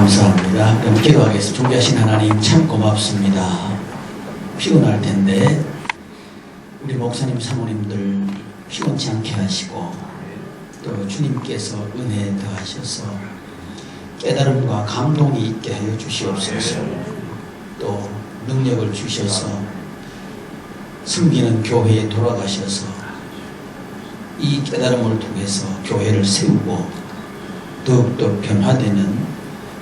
감사합니다. 그럼 기도하겠습니다. 존귀하신 하나님 참 고맙습니다. 피곤할 텐데 우리 목사님 사모님들 피곤치 않게 하시고 또 주님께서 은혜 더하셔서 깨달음과 감동이 있게 하여 주시옵소서. 또 능력을 주셔서 섬기는 교회에 돌아가셔서 이 깨달음을 통해서 교회를 세우고 더욱더 변화되는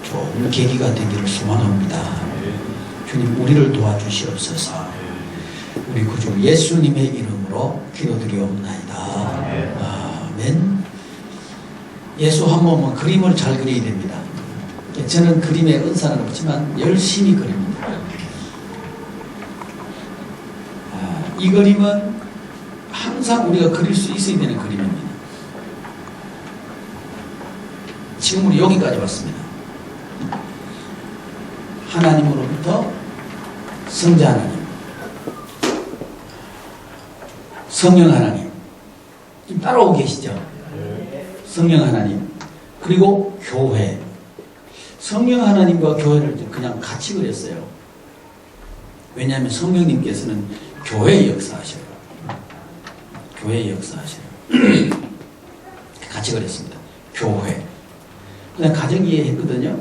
좋은 계기가 되기를 소망합니다. 주님 우리를 도와주시옵소서. 우리 구주 예수님의 이름으로 기도드리옵나이다. 아멘. 예수 한 몸은 그림을 잘 그려야 됩니다. 저는 그림에 은사는 없지만 열심히 그립니다. 이 그림은 항상 우리가 그릴 수 있어야 되는 그림입니다. 지금 우리 여기까지 왔습니다. 하나님으로부터 성자 하나님, 성령 하나님, 지금 따라오고 계시죠? 성령 하나님, 그리고 교회. 성령 하나님과 교회를 그냥 같이 그렸어요. 왜냐하면 성령님께서는 교회의 역사하셔요. 교회의 역사하셔요. 같이 그렸습니다. 교회. 그냥 가정 이해했거든요.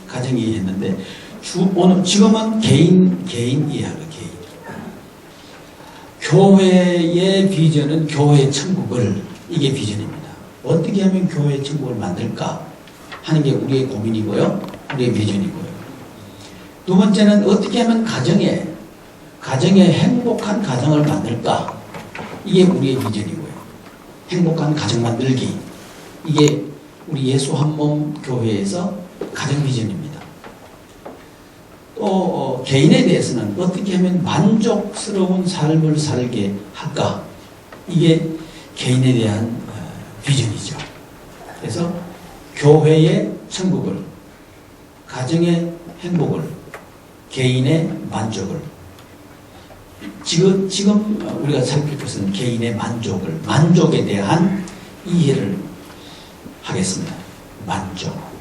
가정 이해했는데 오늘 지금은 개인 이해하고 개인. 교회의 비전은 교회의 천국을, 이게 비전입니다. 어떻게 하면 교회의 천국을 만들까 하는 게 우리의 고민이고요. 우리의 비전이고요. 두 번째는 어떻게 하면 가정에 행복한 가정을 만들까, 이게 우리의 비전이고요. 행복한 가정 만들기, 이게 우리 예수 한 몸 교회에서 가정 비전입니다. 또 개인에 대해서는 어떻게 하면 만족스러운 삶을 살게 할까, 이게 개인에 대한 비전이죠. 그래서 교회의 천국을, 가정의 행복을, 개인의 만족을, 지금 우리가 살필 것은 개인의 만족에 대한 이해를 하겠습니다. 만족.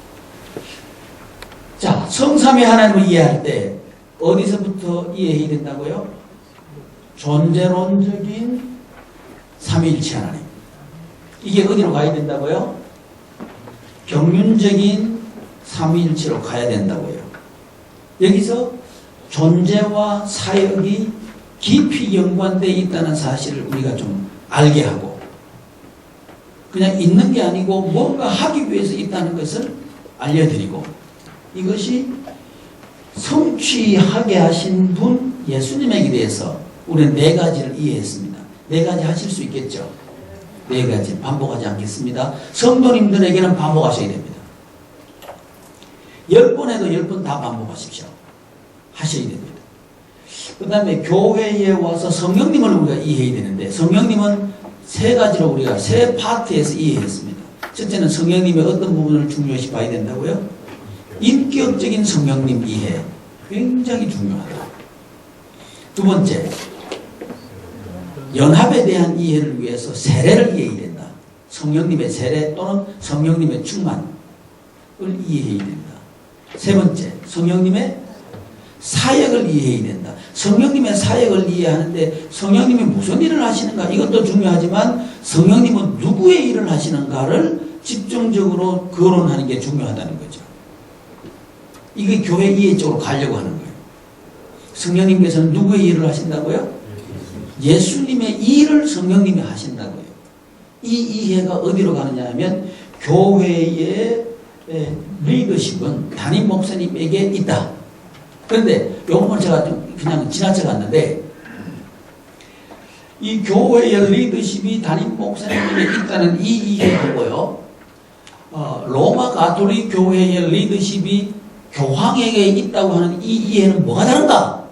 자, 성삼위 하나님을 이해할 때 어디서부터 이해해야 된다고요? 존재론적인 삼위일체 하나님. 이게 어디로 가야 된다고요? 경륜적인 삼위일체로 가야 된다고요. 여기서 존재와 사역이 깊이 연관되어 있다는 사실을 우리가 좀 알게 하고, 그냥 있는 게 아니고 뭔가 하기 위해서 있다는 것을 알려드리고, 이것이 성취하게 하신 분 예수님에게 대해서 우리는 네 가지를 이해했습니다. 네 가지 하실 수 있겠죠? 네 가지 반복하지 않겠습니다. 성도님들에게는 반복하셔야 됩니다. 10번 해도 10번 다 반복하십시오. 하셔야 됩니다. 그 다음에 교회에 와서 성령님을 우리가 이해해야 되는데, 성령님은 세 가지로 우리가 세 파트에서 이해했습니다. 첫째는 성령님의 어떤 부분을 중요시 봐야 된다고요? 인격적인 성령님 이해, 굉장히 중요하다. 두 번째, 연합에 대한 이해를 위해서 세례를 이해해야 된다. 성령님의 세례 또는 성령님의 충만을 이해해야 된다. 세 번째, 성령님의 사역을 이해해야 된다. 성령님의 사역을 이해하는데 성령님이 무슨 일을 하시는가, 이것도 중요하지만 성령님은 누구의 일을 하시는가를 집중적으로 거론하는 게 중요하다는 거죠. 이게 교회 이해 쪽으로 가려고 하는 거예요. 성령님께서는 누구의 일을 하신다고요? 예수님의 일을 성령님이 하신다고요. 이 이해가 어디로 가느냐 하면, 교회의 리더십은 담임 목사님에게 있다. 그런데 요거는 제가 좀 그냥 지나쳐 갔는데, 이 교회의 리더십이 담임 목사님에게 있다는 이 이해하고요, 로마 가톨릭 교회의 리더십이 교황에게 있다고 하는 이 이해는 뭐가 다른가?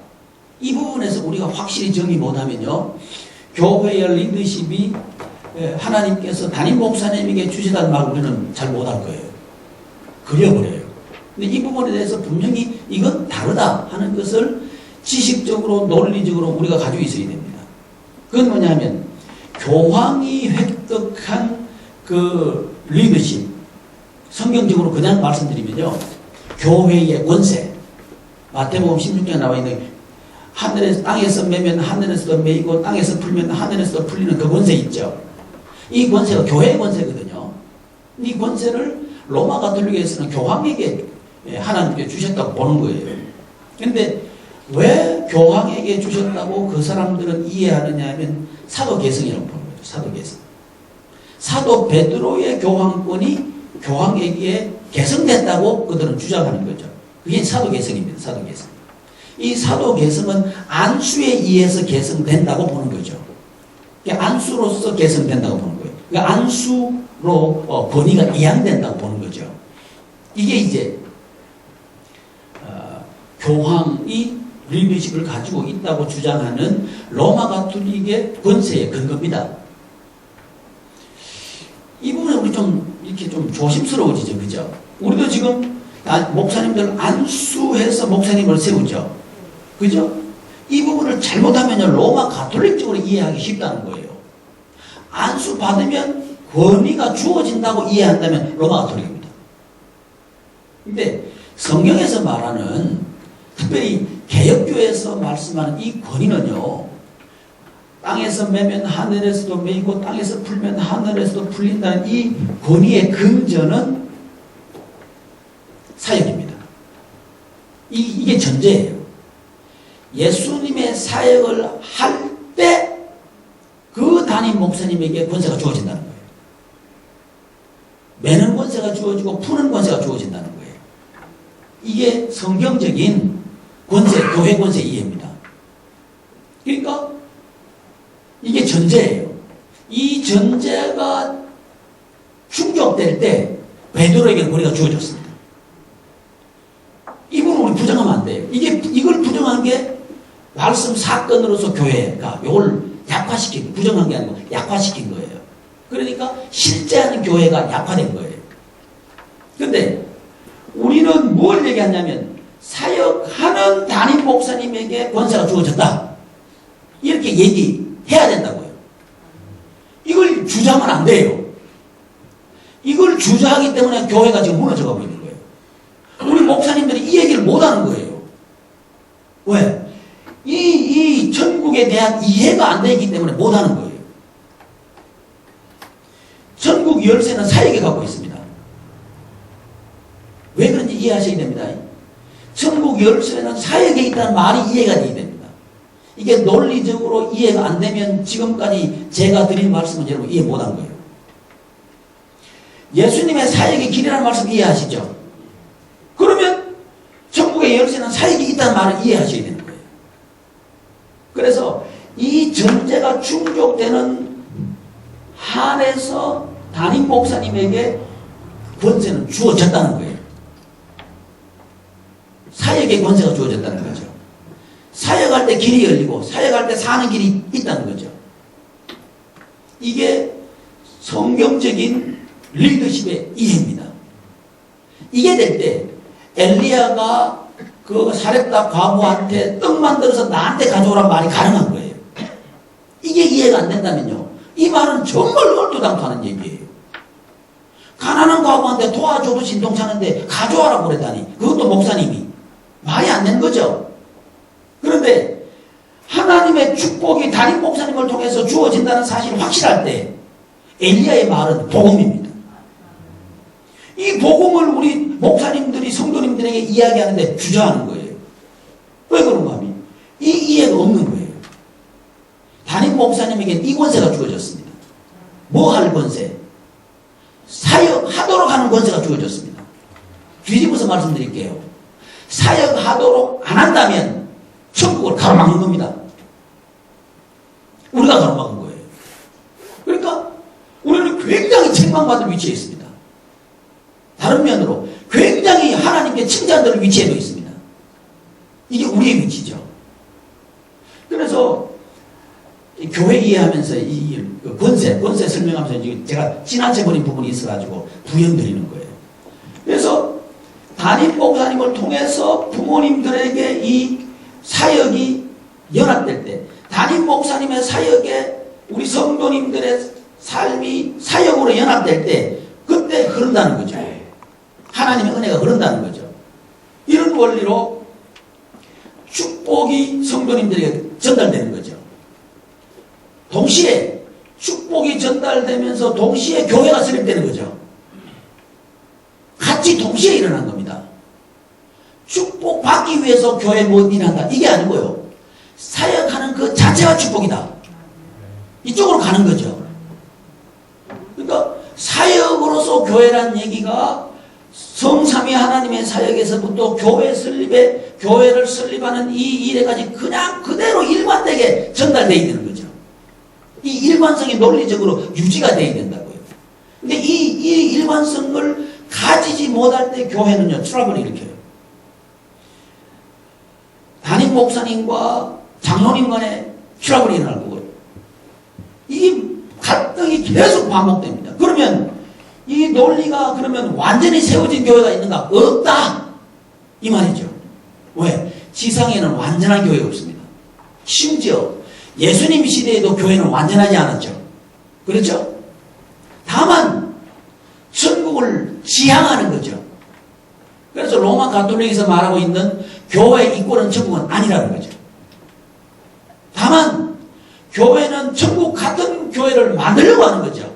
이 부분에서 우리가 확실히 정의 못하면요, 교회의 리더십이 하나님께서 담임 목사님에게 주시다는 말 우리는 잘 못할 거예요. 그려버려요. 근데 이 부분에 대해서 분명히 이건 다르다 하는 것을 지식적으로 논리적으로 우리가 가지고 있어야 됩니다. 그건 뭐냐 하면, 교황이 획득한 그 리더십, 성경적으로 그냥 말씀드리면요, 교회의 권세. 마태복음 16장에 나와 있는 하늘에서 땅에서 매면 하늘에서도 매이고 땅에서 풀면 하늘에서도 풀리는 그 권세 있죠. 이 권세가 교회의 권세거든요. 이 권세를 로마 가톨릭에서는 교황에게 하나님께 주셨다고 보는 거예요. 그런데 왜 교황에게 주셨다고 그 사람들은 이해하느냐 하면 사도계승이라고 보는 거죠. 사도계승. 사도 베드로의 교황권이 교황에게 계승됐다고 그들은 주장하는 거죠. 그게 사도계승입니다. 사도계승. 이 사도계승은 안수에 의해서 계승된다고 보는 거죠. 안수로서 계승된다고 보는 거예요. 그러니까 안수로 권위가 이양된다고 보는 거죠. 이게 이제 교황이 리더십을 가지고 있다고 주장하는 로마 가톨릭의 권세의 근거입니다. 이 부분에 우리 좀 이렇게 좀 조심스러워지죠, 그죠? 우리도 지금 목사님들 안수해서 목사님을 세우죠, 그죠? 이 부분을 잘못하면 로마 가톨릭적으로 이해하기 쉽다는 거예요. 안수 받으면 권위가 주어진다고 이해한다면 로마 가톨릭입니다. 근데 성경에서 말하는 특별히 개혁교회에서 말씀하는 이 권위는요, 땅에서 매면 하늘에서도 매이고 땅에서 풀면 하늘에서도 풀린다는 이 권위의 근저는 사역입니다. 이게 전제예요. 예수님의 사역을 할 때 그 담임 목사님에게 권세가 주어진다는 거예요. 매는 권세가 주어지고 푸는 권세가 주어진다는 거예요. 이게 성경적인 권세, 교회 권세 이해입니다. 그러니까 이게 전제예요. 이 전제가 충족될 때 베드로에게 권위가 주어졌습니다. 이 부분을 우리 부정하면 안 돼요. 이걸 부정한 게 말씀 사건으로서 교회가 이걸 약화시킨, 부정한 게 아니고 약화시킨 거예요. 그러니까 실제하는 교회가 약화된 거예요. 근데 우리는 뭘 얘기하냐면 사역하는 담임 목사님에게 권세가 주어졌다, 이렇게 얘기해야 된다고요. 이걸 주장은 안 돼요. 이걸 주장하기 때문에 교회가 지금 무너져가고 있는 거예요. 우리 목사님들이 이 얘기를 못하는 거예요. 왜? 이 전국에 대한 이해가 안 되기 때문에 못하는 거예요. 전국 열쇠는 사역에 갖고 있습니다. 왜 그런지 이해하셔야 됩니다. 전국 열쇠는 사역에 있다는 말이 이해가 되어야 됩니다. 이게 논리적으로 이해가 안 되면 지금까지 제가 드린 말씀은 여러분 이해 못한 거예요. 예수님의 사역의 길이라는 말씀 이해하시죠? 그러면 전국의 열쇠는 사역이 있다는 말을 이해하셔야 되는 거예요. 그래서 이 전제가 충족되는 한에서 담임 목사님에게 권세는 주어졌다는 거예요. 사역의 권세가 주어졌다는 거죠. 사역할 때 길이 열리고 사역할 때 사는 길이 있다는 거죠. 이게 성경적인 리더십의 이해입니다. 이게 될 때 엘리야가 그 사렙다 과부한테 떡 만들어서 나한테 가져오란 말이 가능한 거예요. 이게 이해가 안 된다면요, 이 말은 정말 얼토당토하는 얘기예요. 가난한 과부한테 도와줘도 진동차는데 가져와라고 그랬다니, 그것도 목사님이. 말이 안 되는 거죠. 그런데 하나님의 축복이 담임 목사님을 통해서 주어진다는 사실이 확실할 때 엘리야의 말은 복음입니다. 이 복음을 우리 목사님들이 성도님들에게 이야기하는데 주저하는 거예요. 왜 그런가 하면 이 이해가 없는 거예요. 담임 목사님에게 이 권세가 주어졌습니다. 뭐 할 권세? 사역하도록 하는 권세가 주어졌습니다. 뒤집어서 말씀드릴게요. 사역하도록 안 한다면 천국을 가로막는 겁니다. 우리가 가로막은 거예요. 그러니까 우리는 굉장히 책망받을 위치에 있습니다. 다른 면으로 굉장히 하나님께 칭찬받을 위치에도 있습니다. 이게 우리의 위치죠. 그래서 교회 이해하면서 이 권세 설명하면서 제가 지나쳐버린 부분이 있어가지고 부연드리는 거예요. 그래서 담임 목사님을 통해서 부모님들에게 이 사역이 연합될 때, 담임 목사님의 사역에 우리 성도님들의 삶이 사역으로 연합될 때, 그때 흐른다는 거죠. 하나님의 은혜가 흐른다는 거죠. 이런 원리로 축복이 성도님들에게 전달되는 거죠. 동시에 축복이 전달되면서 동시에 교회가 설립되는 거죠. 같이 동시에 일어난 겁니다. 축복 받기 위해서 교회 뭐 일한다 이게 아니고요. 사역하는 그 자체가 축복이다. 이쪽으로 가는 거죠. 그러니까 사역으로서 교회란 얘기가 성삼위 하나님의 사역에서부터 교회 설립에 교회를 설립하는 이 일에까지 그냥 그대로 일관되게 전달되어 있는 거죠. 이 일관성이 논리적으로 유지가 되어야 된다고요. 근데 이 일관성을 가지지 못할 때 교회는요 트러블을 일으켜요. 담임 목사님과 장로님 간에 트러블이 일어날 거고요. 이게 갈등이 계속 반복됩니다. 그러면 이 논리가 그러면 완전히 세워진 교회가 있는가? 없다! 이 말이죠. 왜? 지상에는 완전한 교회가 없습니다. 심지어 예수님 시대에도 교회는 완전하지 않았죠. 그렇죠? 다만 천국을 지향하는 거죠. 그래서 로마 가톨릭에서 말하고 있는 교회 이권은 천국은 아니라는 거죠. 다만 교회는 천국 같은 교회를 만들려고 하는 거죠.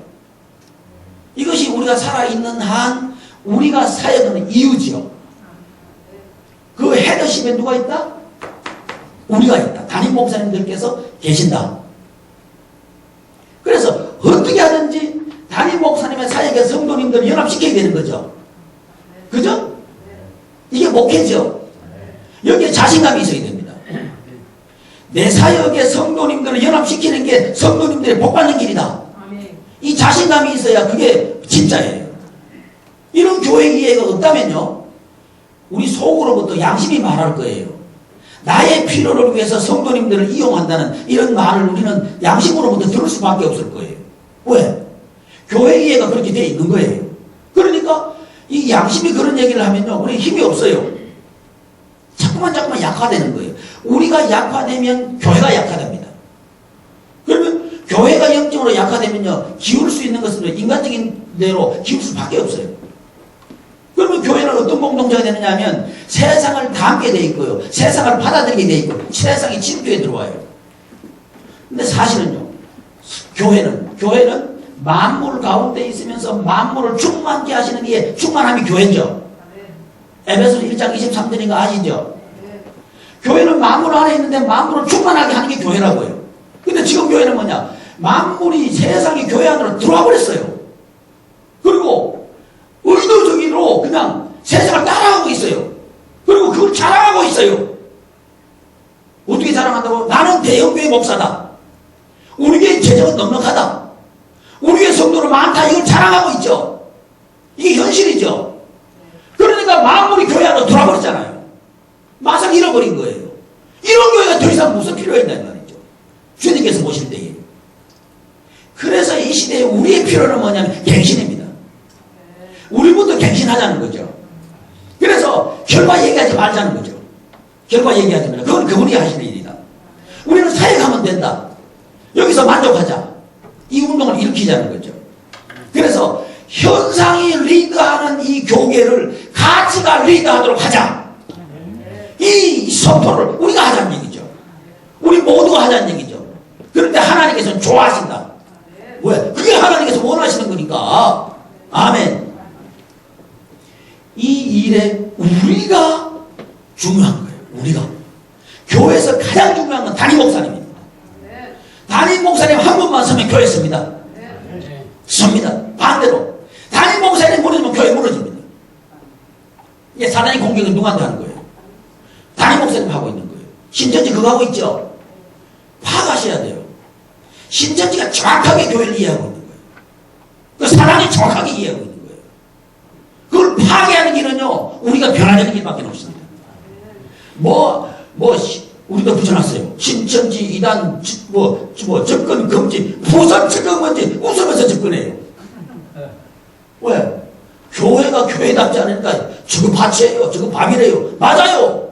이것이 우리가 살아있는 한 우리가 사역하는 이유지요. 그 헤더십에 누가 있다? 우리가 있다. 담임 목사님들께서 계신다. 그래서 어떻게 하든지 담임 목사님의 사역에 성도님들을 연합시켜야 되는 거죠. 그죠? 이게 목회죠. 여기에 자신감이 있어야 됩니다. 내 사역에 성도님들을 연합시키는 게 성도님들의 복받는 길이다. 이 자신감이 있어야 그게 진짜예요. 이런 교회 이해가 없다면요 우리 속으로부터 양심이 말할 거예요. 나의 필요를 위해서 성도님들을 이용한다는 이런 말을 우리는 양심으로부터 들을 수밖에 없을 거예요. 왜? 교회 이해가 그렇게 되어 있는 거예요. 그러니까 이 양심이 그런 얘기를 하면요 우리 힘이 없어요. 자꾸만 약화되는 거예요. 우리가 약화되면 교회가 약화됩니다. 그러면 교회가 영적으로 약화되면요 기울 수 있는 것은 인간적인 대로 기울 수밖에 없어요. 그러면 교회는 어떤 공동체가 되느냐 하면 세상을 담게 돼 있고요. 세상을 받아들이게 돼 있고 세상이 침투에 들어와요. 근데 사실은요 교회는 만물 가운데 있으면서 만물을 충만케 하시는 이에 충만함이 교회죠. 에베소서 1장 23절인가 아시죠? 교회는 만물 안에 있는데 만물을 충만하게 하는 게 교회라고요. 근데 지금 교회는 뭐냐? 만물이 세상이 교회 안으로 들어와 버렸어요. 그리고 의도적으로 그냥 세상을 따라가고 있어요. 그리고 그걸 자랑하고 있어요. 어떻게 자랑한다고? 나는 대형교회 목사다. 우리 교회 재정은 넉넉하다. 우리 교회 성도는 많다. 이걸 자랑하고 있죠. 이게 현실이죠. 그러니까 만물이 교회 안으로 들어와 버렸잖아요. 마상 잃어버린 거예요. 이런 교회가 더 이상 무슨 필요가 있다는 말이죠. 주님께서 보실 때에. 그래서 이 시대에 우리의 필요는 뭐냐면 갱신입니다. 우리부터 갱신하자는 거죠. 그래서 결과 얘기하지 말자는 거죠. 결과 얘기하지 말자. 그건 그분이 하시는 일이다. 우리는 사역하면 된다. 여기서 만족하자. 이 운동을 일으키자는 거죠. 그래서 현상이 리드하는 이 교계를 가치가 리드하도록 하자. 이 선포를 우리가 하자는 얘기죠. 우리 모두가 하자는 얘기죠. 그런데 하나님께서는 좋아하신다. 왜? 그게 하나님께서 원하시는 거니까. 아멘. 이 일에 우리가 중요한 거예요. 우리가. 교회에서 가장 중요한 건 담임 목사님입니다. 담임 목사님 한 분만 서면 교회 섭니다. 섭니다. 반대로. 담임 목사님 무너지면 교회 무너집니다. 이게 사단의 공격은 누구한테 하는 거예요? 담임 목사님 하고 있는 거예요. 신천지 그거 하고 있죠? 파악하셔야 돼요. 신천지가 정확하게 교회를 이해하고 있는 거예요. 그 사단이 정확하게 이해하고 있는 거예요. 그걸 파괴하는 길은요, 우리가 변화되는 길밖에 없습니다. 우리가 붙여놨어요. 신천지 이단, 접근 금지, 부산 접근 금지, 웃으면서 접근해요. 왜? 교회가 교회답지 않으니까 저거 밭이에요. 저거 밥이래요. 맞아요.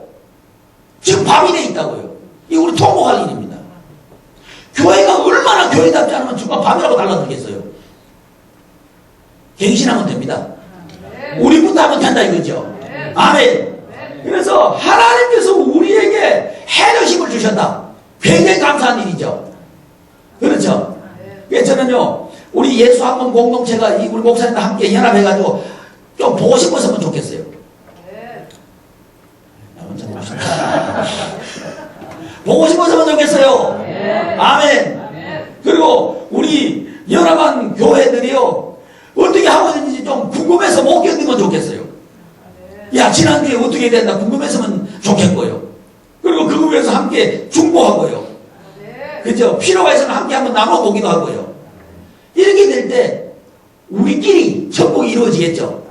지금 밥이 돼 있다고요. 이거 우리 통곡할 일입니다. 교회가 얼마나 교회답지 않으면 저거 밥이라고 달라들겠어요. 갱신하면 됩니다. 우리부터 하면 된다 이거죠. 아멘. 그래서 하나님께서 우리에게 해주심을 주셨다. 굉장히 감사한 일이죠. 그렇죠? 예, 저는요, 우리 예수 학원 공동체가 우리 목사님과 함께 연합해가지고 좀 보고 싶었으면 좋겠어요. 나 혼자 보고 싶어. 보고 싶었으면 좋겠어요. 아멘. 그리고 우리 연합한 교회들이요, 어떻게 하고 있는지 좀 궁금해서 못 견디면 좋겠어요. 야, 지난주에 어떻게 됐나 궁금했으면 좋겠고요. 그리고 그거 위해서 함께 중보하고요. 그죠? 필요가 있으면 함께 한번 나눠보기도 하고요. 이렇게 될 때 우리끼리 천국이 이루어지겠죠.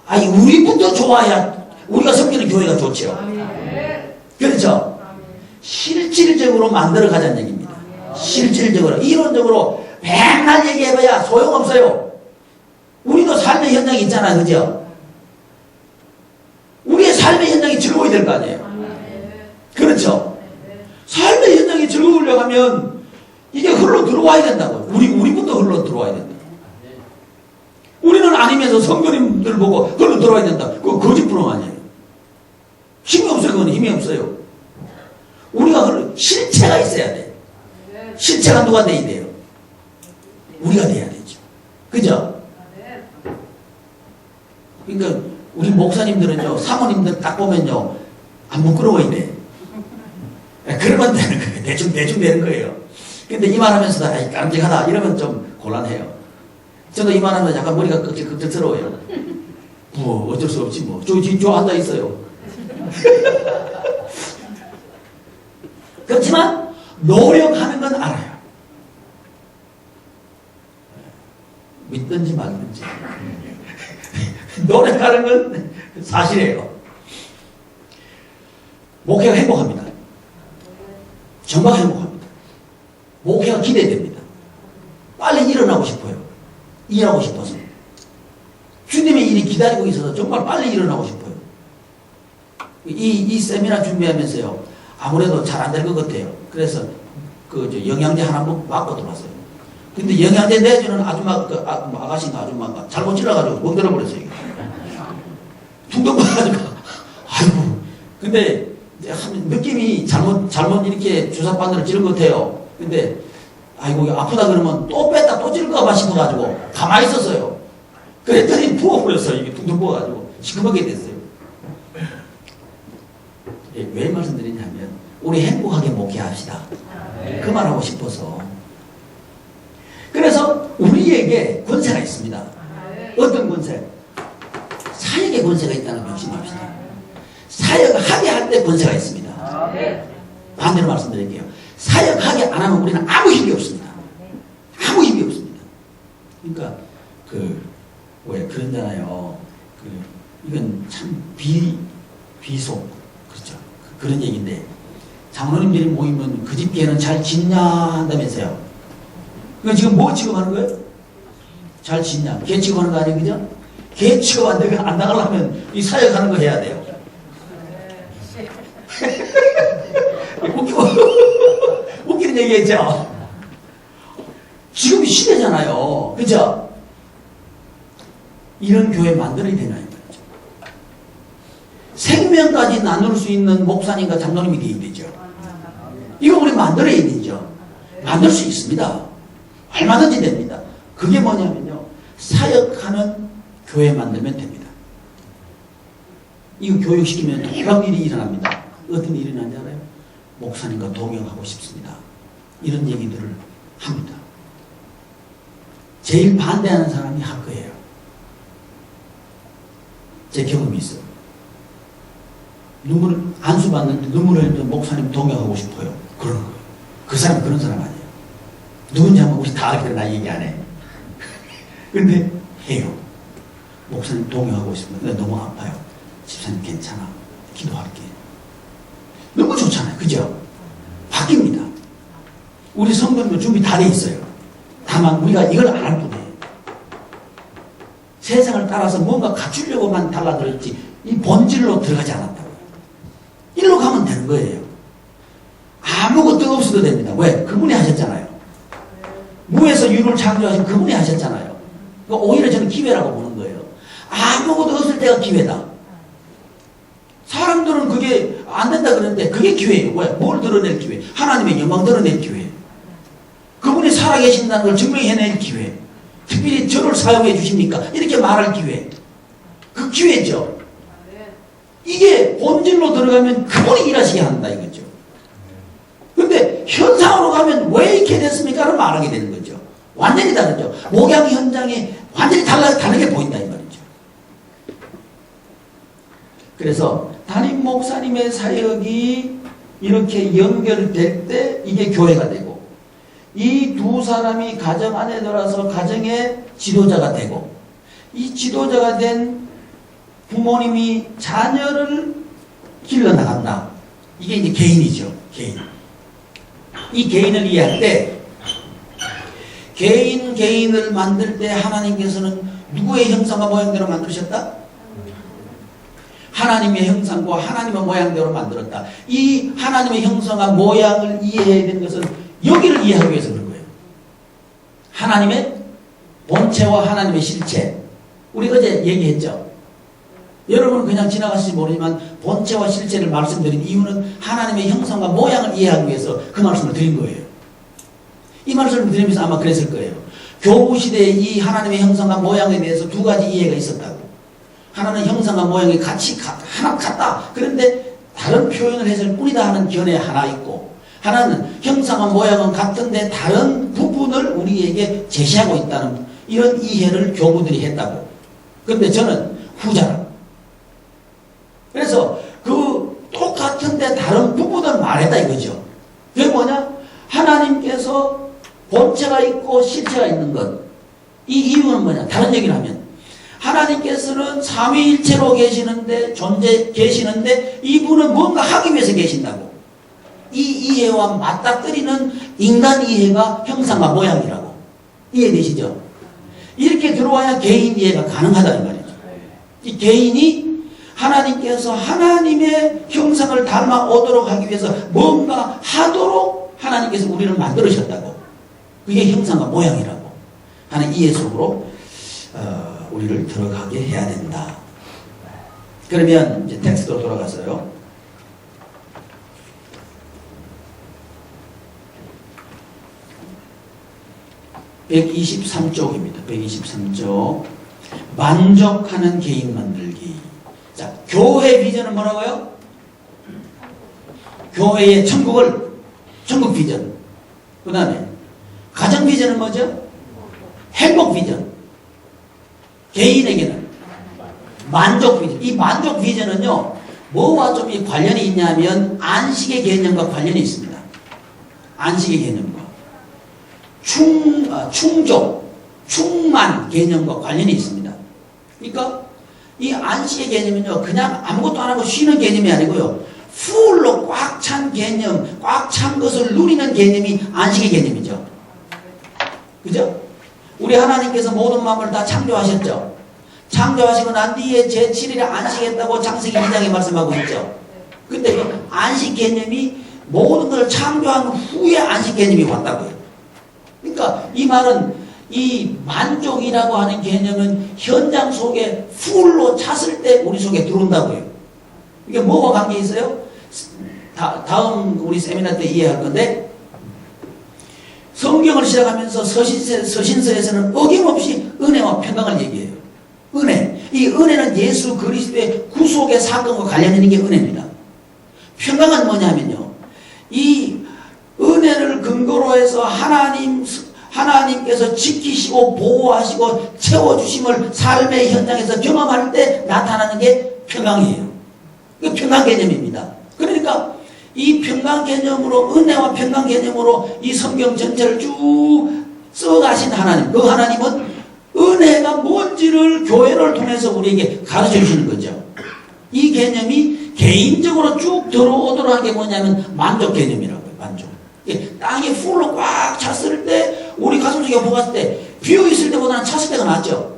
아니, 우리부터 좋아야 우리가 섬기는 교회가 좋죠. 그렇죠? 실질적으로 만들어 가자는 얘기입니다. 실질적으로. 이론적으로 맨날 얘기해봐야 소용없어요. 우리도 삶의 현장이 있잖아요. 그죠? 우리의 삶의 현장이 즐거워야 될 거 아니에요. 그렇죠? 삶의 현장이 즐거우려고 하면 이게 흘러 들어와야 된다고요. 우리부터 흘러 들어와야 된다. 우리는 아니면서 성도님들 보고 흘러 들어와야 된다. 그거 거짓부렁 아니에요. 힘이 없어요. 그건 힘이 없어요. 우리가 실체가 있어야 돼. 실체가 누가 돼야 돼요? 우리가 돼야 되죠. 그죠? 그러니까 우리 목사님들은요, 사모님들 딱 보면요, 안 부끄러워야 돼. 그러면 되는 거예요. 대충 되는 거예요. 근데 이 말 하면서, 아이, 깜찍하다. 이러면 좀 곤란해요. 저도 이 말 하면서 약간 머리가 끄적끄적스러워요. 뭐, 어쩔 수 없지 뭐. 저 앉아있어요. 그렇지만, 노력하는 건 알아요. 믿든지 말든지. 노력하는 건 사실이에요. 목회가 행복합니다. 정말 행복합니다. 목회가 기대됩니다. 빨리 일어나고 싶어요. 일하고 싶어서. 주님의 일이 기다리고 있어서 정말 빨리 일어나고 싶어요. 이 세미나 준비하면서요, 아무래도 잘 안 될 것 같아요. 그래서 영양제 하나 맞고 들어왔어요. 근데 영양제 내주는 아줌마, 아가씨인가 아줌마가 잘못 찔러가지고 못 들어버렸어요. 퉁퉁 봐가지고, 아이고. 근데 느낌이 잘못 이렇게 주사바늘을 찌른 것 같아요. 근데, 아이고, 아프다 그러면 또 뺐다 또 찔까봐 싶어가지고 가만히 있었어요. 그랬더니 부어버렸어요. 이게 퉁퉁 부어가지고. 시커멓게 됐어요. 왜 말씀드리냐면, 우리 행복하게 목회합시다. 그 말하고 싶어서. 그래서 우리에게 권세가 있습니다. 어떤 권세? 사역의 권세가 있다는 걸 명심합시다. 사역하게 할 때 권세가 있습니다. 반대로 말씀드릴게요. 사역하게 안 하면 우리는 아무 힘이 없습니다. 아무 힘이 없습니다. 그러니까 왜 그런잖아요. 이건 참 비속, 그렇죠. 그런 얘기인데, 장로님들이 모이면 그 집 개는 잘 짓냐 한다면서요. 이건 지금 뭐 취급하는 거예요? 잘 짓냐? 개 취급하는 거 아니에요? 그죠? 개 취급 안 나가려면 이 사역하는 거 해야 돼요. 웃기는 얘기했죠? 지금 시대잖아요. 그죠? 이런 교회 만들어야 되나요? 생명까지 나눌 수 있는 목사님과 장로님이 되어야 되죠. 이거 우리 만들어야 되죠. 만들 수 있습니다. 얼마든지 됩니다. 그게 뭐냐면요, 사역하는 교회 만들면 됩니다. 이거 교육시키면 놀라운 일이 일어납니다. 어떤 일이 일어나는지 알아요? 목사님과 동역하고 싶습니다. 이런 얘기들을 합니다. 제일 반대하는 사람이 할 거예요. 제 경험이 있어요. 안수 받는데 눈물을 흘리는 목사님 동역하고 싶어요. 그러는 거예요. 그 사람 그런 사람 아니에요. 누군지 한번 우리 다 알기로 나 얘기 안 해. 근데 해요. 목사님 동역하고 싶은데 근데 너무 아파요. 집사님 괜찮아. 기도할게. 너무 좋잖아요. 그죠? 바뀝니다. 우리 성도님도 준비 다 돼 있어요. 다만 우리가 이걸 안 할 뿐이에요. 세상을 따라서 뭔가 갖추려고만 달라들었지 이 본질로 들어가지 않았다고요. 일로 가면 되는 거예요. 아무것도 없어도 됩니다. 왜? 그분이 하셨잖아요. 무에서 유를 창조하신 그분이 하셨잖아요. 그러니까 오히려 저는 기회라고 보는 거예요. 아무것도 없을 때가 기회다. 사람들은 그게 안 된다 그러는데 그게 기회예요. 뭘 드러낼 기회? 하나님의 영광 드러낼 기회. 그분이 살아계신다는 걸 증명해낼 기회. 특별히 저를 사용해 주십니까? 이렇게 말할 기회. 그 기회죠. 이게 본질로 들어가면 그분이 일하시게 한다 이거죠. 근데 현상으로 가면 왜 이렇게 됐습니까를 말하게 되는 거죠. 완전히 다르죠. 목양 현장이 완전히 다르게 보인다 이 말이죠. 그래서 담임 목사님의 사역이 이렇게 연결될 때 이게 교회가 되고, 이 두 사람이 가정 안에 들어서 가정의 지도자가 되고, 이 지도자가 된 부모님이 자녀를 길러나간다. 이게 이제 개인이죠. 개인. 이 개인을 이해할 때 개인을 만들 때 하나님께서는 누구의 형상과 모양대로 만드셨다? 하나님의 형상과 하나님의 모양대로 만들었다. 이 하나님의 형상과 모양을 이해해야 되는 것은 여기를 이해하기 위해서 그런 거예요. 하나님의 본체와 하나님의 실체. 우리 어제 얘기했죠. 여러분은 그냥 지나가실지 모르지만 본체와 실체를 말씀드린 이유는 하나님의 형상과 모양을 이해하기 위해서 그 말씀을 드린 거예요. 이 말씀을 드리면서 아마 그랬을 거예요. 교구시대에 이 하나님의 형상과 모양에 대해서 두 가지 이해가 있었다고. 하나는 형상과 모양이 하나 같다. 그런데 다른 표현을 해서 뿐이다 하는 견해 하나 있고, 하나는 형상과 모양은 같은데 다른 부분을 우리에게 제시하고 있다는 이런 이해를 교구들이 했다고. 그런데 저는 후자라. 그래서 그 똑같은데 다른 부분을 말했다 이거죠. 그게 뭐냐? 하나님께서 본체가 있고 실체가 있는 것. 이 이유는 뭐냐? 다른 얘기를 하면 하나님께서는 삼위일체로 계시는데 이분은 뭔가 하기 위해서 계신다고. 이 이해와 맞닥뜨리는 인간 이해가 형상과 모양이라고. 이해되시죠? 이렇게 들어와야 개인 이해가 가능하다 이 말이죠. 이 개인이 하나님께서 하나님의 형상을 닮아오도록 하기 위해서 뭔가 하도록 하나님께서 우리를 만들으셨다고. 그게 형상과 모양이라고 하는 이해 속으로 우리를 들어가게 해야 된다. 그러면 이제 텍스트로 돌아가서요. (123쪽입니다) 123쪽 만족하는 개인 만들기. 자, 교회 비전은 뭐라고요? 교회의 천국 비전. 그 다음에 가정 비전은 뭐죠? 행복 비전. 개인에게는 만족 비전. 이 만족 비전은요, 뭐와 좀 관련이 있냐면 안식의 개념과 관련이 있습니다. 안식의 개념과 충만 개념과 관련이 있습니다. 그러니까 이 안식의 개념은요, 그냥 아무것도 안 하고 쉬는 개념이 아니고요, 풀로 꽉 찬 개념, 꽉 찬 것을 누리는 개념이 안식의 개념이죠. 그죠? 우리 하나님께서 모든 만물을 다 창조하셨죠. 창조하시고 난 뒤에 제7일에 안식했다고 창세기 2장에 말씀하고 있죠. 근데 그 안식 개념이 모든 것을 창조한 후에 안식 개념이 왔다고요. 그러니까 이 말은 이 만족이라고 하는 개념은 현장 속에 풀로 찼을 때 우리 속에 들어온다고요. 이게 뭐와 관계 있어요? 다음 우리 세미나 때 이해할 건데, 성경을 시작하면서 서신서에서는 어김없이 은혜와 평강을 얘기해요. 은혜. 이 은혜는 예수 그리스도의 구속의 사건과 관련 있는 게 은혜입니다. 평강은 뭐냐면요, 이 은혜를 근거로 해서 하나님께서 지키시고 보호하시고 채워주심을 삶의 현장에서 경험할 때 나타나는 게 평강이에요. 이게 평강 개념입니다. 그러니까 이 평강 개념으로, 은혜와 평강 개념으로 이 성경 전체를 쭉 써가신 하나님, 그 하나님은 은혜가 뭔지를 교회를 통해서 우리에게 가르쳐 주시는 거죠. 이 개념이 개인적으로 쭉 들어오도록 한 게 뭐냐면 만족 개념이라고요. 만족. 땅이 풀로 꽉 찼을 때, 우리 가슴속에 보았을 때 비어있을 때보다는 찼을 때가 낫죠.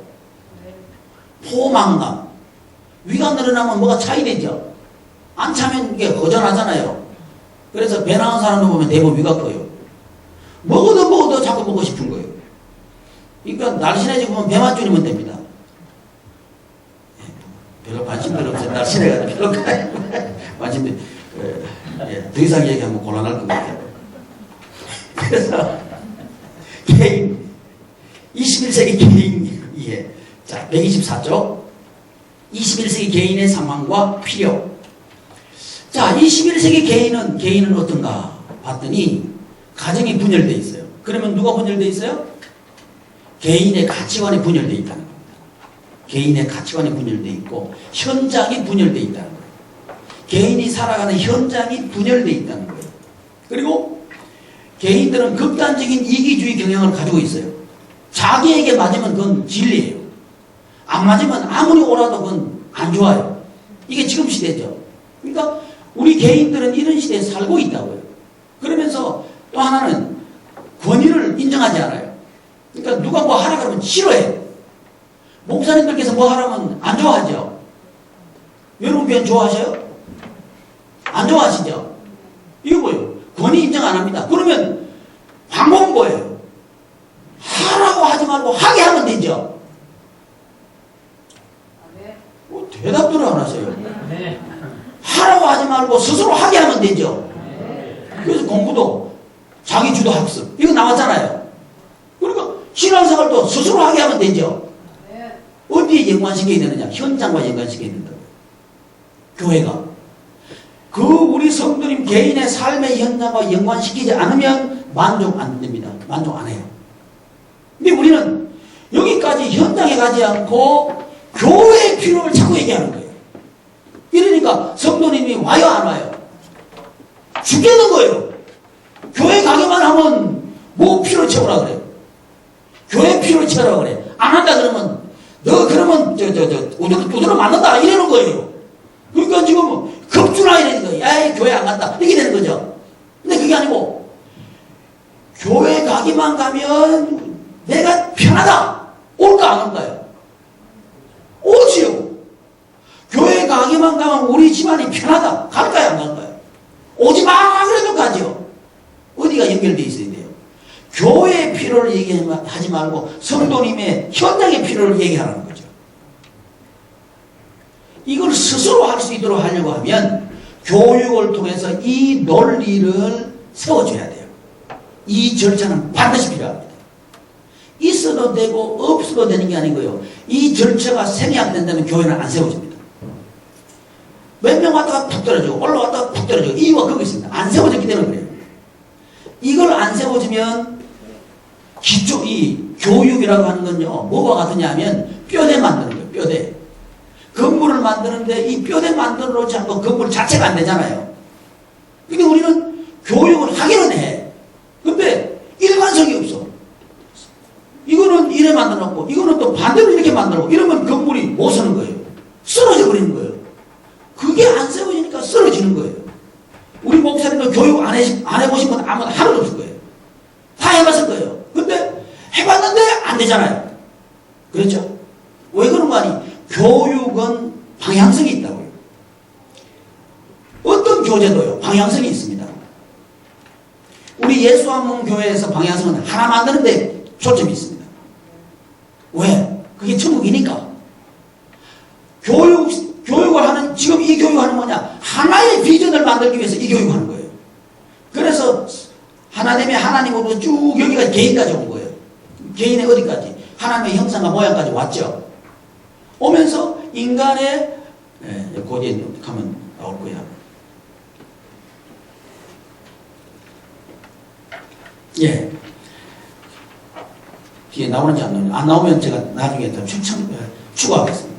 포만감. 위가 늘어나면 뭐가 차이 되죠. 안 차면 이게 허전하잖아요. 그래서 배 나온 사람들 보면 대부분 위가 커요. 먹어도 자꾸 먹고 싶은 거예요. 그러니까 날씬해지고 보면 배만 줄이면 됩니다. 별로 관심들 없어요. 날씬해가지고 별로 관심들 더 이상 얘기하면 곤란할 것 같아요. 그래서 개인 21세기 개인 이해. 자, 124쪽 21세기 개인의 상황과 필요. 자, 21세기 개인은 어떤가 봤더니 가정이 분열되어 있어요. 그러면 누가 분열되어 있어요? 개인의 가치관이 분열되어 있다는 겁니다. 개인의 가치관이 분열되어 있고 현장이 분열되어 있다는 거예요. 개인이 살아가는 현장이 분열되어 있다는 거예요. 그리고 개인들은 극단적인 이기주의 경향을 가지고 있어요. 자기에게 맞으면 그건 진리예요. 안 맞으면 아무리 옳아도 그건 안 좋아요. 이게 지금 시대죠. 그러니까 우리 개인들은 이런 시대에 살고 있다고요. 그러면서 또 하나는 권위를 인정하지 않아요. 그러니까 누가 뭐 하라 그러면 싫어해요. 목사님들께서 뭐 하라면 안 좋아하죠. 여러분 교회는 좋아하셔요? 안 좋아하시죠? 이거 뭐예요? 권위 인정 안 합니다. 그러면 방법은 뭐예요? 하라고 하지 말고 하게 하면 되죠. 뭐 대답들을 안 하세요. 하라고 하지 말고 스스로 하게 하면 되죠. 그래서 공부도 자기 주도 학습 이거 나왔잖아요. 그러니까 신앙생활도 스스로 하게 하면 되죠. 어디에 연관시켜야 되느냐? 현장과 연관시켜야 된다고요. 교회가 그 우리 성도님 개인의 삶의 현장과 연관시키지 않으면 만족 안 됩니다. 만족 안 해요. 근데 우리는 여기까지 현장에 가지 않고 교회의 필요를 자꾸 얘기하는 거예요. 이러니까 성도님이 와요 안 와요? 죽겠는 거예요. 교회 가기만 하면 뭐 필요를 채우라 그래요. 교회 필요를 채우라 그래. 안 한다 그러면 너 그러면 우드로 맞는다 이러는 거예요. 그러니까 지금 급주나 이러니까 야 교회 안 간다 이렇게 되는 거죠. 근데 그게 아니고 교회 가기만 가면 내가 편하다. 올까 안 올까요? 오지요. 교회 가기만 가면 우리 집안이 편하다. 갈까요 안 갈까요? 오지 마 그래도 가죠. 어디가 연결되어 있어야 돼요? 교회의 필요를 얘기하지 말고 성도님의 현장의 필요를 얘기하는 거죠. 이걸 스스로 할 수 있도록 하려고 하면 교육을 통해서 이 논리를 세워줘야 돼요. 이 절차는 반드시 필요합니다. 있어도 되고 없어도 되는 게 아니고요. 이 절차가 생략된다면 교회는 안 세워집니다. 몇 명 왔다가 푹 떨어지고 올라왔다가 푹 떨어지고 이유가 거기 있습니다. 안 세워졌기 때문에 그래요. 이걸 안 세워지면 기초 이 교육이라고 하는 건요. 뭐가 같으냐 하면 뼈대 만드는 거예요. 뼈대. 건물을 만드는데 이 뼈대 만들어 놓지 않고 건물 자체가 안 되잖아요. 근데 우리는 교육을 하기는 해. 근데 일관성이 없어. 이거는 이래 만들어 놓고 이거는 또 반대로 이렇게 만들어 놓고 이러면 건물이 못 서는 거예요. 쓰러져 버리는 거예요. 그게 안 세워지니까 쓰러지는 거예요. 우리 목사님도 교육 안 해보신 분 아무도 하나도 없을 거예요. 다 해봤을 거예요. 근데 해봤는데 안 되잖아요. 그렇죠? 왜 그런 거 아니? 교육은 방향성이 있다고요. 어떤 교제도요? 방향성이 있습니다. 우리 예수한문교회에서 방향성은 하나 만드는데 초점이 있습니다. 왜? 그게 천국이니까. 교육을 하는, 지금 이 교육하는 뭐냐? 하나의 비전을 만들기 위해서 이 교육하는 거예요. 그래서 하나 되면 하나님으로 쭉 여기가 개인까지 온 거예요. 개인의 어디까지? 하나님의 형상과 모양까지 왔죠. 오면서 인간의 거기에 가면 나올 거야. 예. 뒤에 나오는지 안 나오는지 안 나오면 제가 나중에 더 추가하겠습니다.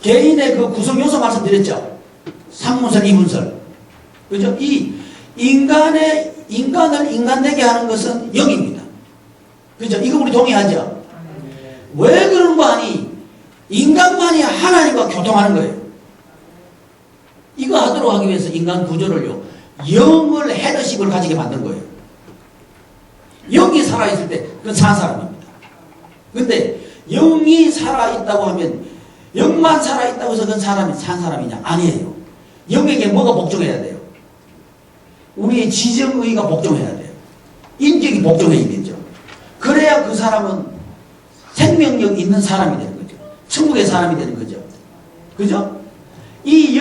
개인의 그 구성 요소 말씀드렸죠. 3문설, 2문설. 그죠? 이 인간을 인간되게 하는 것은 영입니다. 그죠? 이거 우리 동의하죠? 왜 그런 거 아니? 인간만이 하나님과 교통하는 거예요. 이거 하도록 하기 위해서 인간 구조를요, 영을 헤드십을 가지게 만든 거예요. 영이 살아있을 때 그건 산 사람입니다. 근데 영이 살아있다고 하면 영만 살아있다고 해서 그건 사람이 산 사람이냐? 아니에요. 영에게 뭐가 복종해야 돼요? 우리의 지정의가 복종해야 돼요. 인격이 복종해야 되죠. 그래야 그 사람은 생명력 있는 사람이 되는 거죠. 천국의 사람이 되는 거죠. 그죠? 이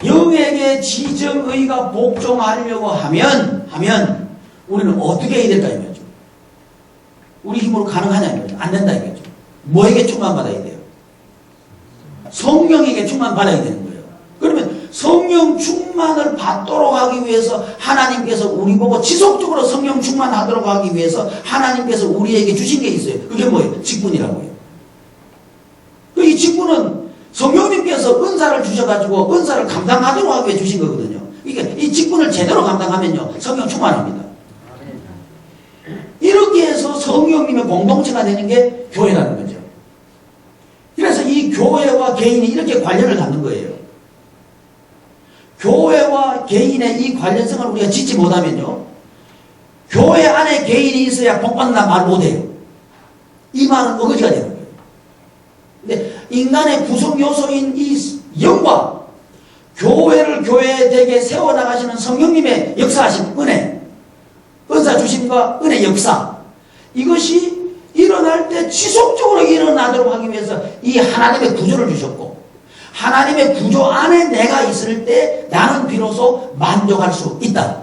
영에게 지정의가 복종하려고 하면 우리는 어떻게 해야 될까 이거죠. 우리 힘으로 가능하냐 이거죠. 안 된다 이거죠. 뭐에게 충만받아야 돼요? 성령에게 충만받아야 되는 거예요. 그러면 성령 충만을 받도록 하기 위해서 하나님께서 우리 보고 지속적으로 성령 충만하도록 하기 위해서 하나님께서 우리에게 주신 게 있어요. 그게 뭐예요? 직분이라고요. 이 직분은 성령님께서 은사를 주셔가지고 은사를 감당하도록 하기 위해 주신 거거든요. 그러니까 이 직분을 제대로 감당하면요 성령 충만합니다. 이렇게 해서 성령님의 공동체가 되는 게 교회라는 거죠. 그래서 이 교회와 개인이 이렇게 관련을 갖는 거예요. 교회와 개인의 이 관련성을 우리가 짓지 못하면요 교회 안에 개인이 있어야 복받는다 말 못해요. 이 말은 어거지가 되는 거예요. 근데 인간의 구성 요소인 이 영과 교회를 교회되게 세워나가시는 성령님의 역사하신 은혜, 은사 주심과 은혜 역사, 이것이 일어날 때 지속적으로 일어나도록 하기 위해서 이 하나님의 구조를 주셨고, 하나님의 구조 안에 내가 있을 때 나는 비로소 만족할 수 있다.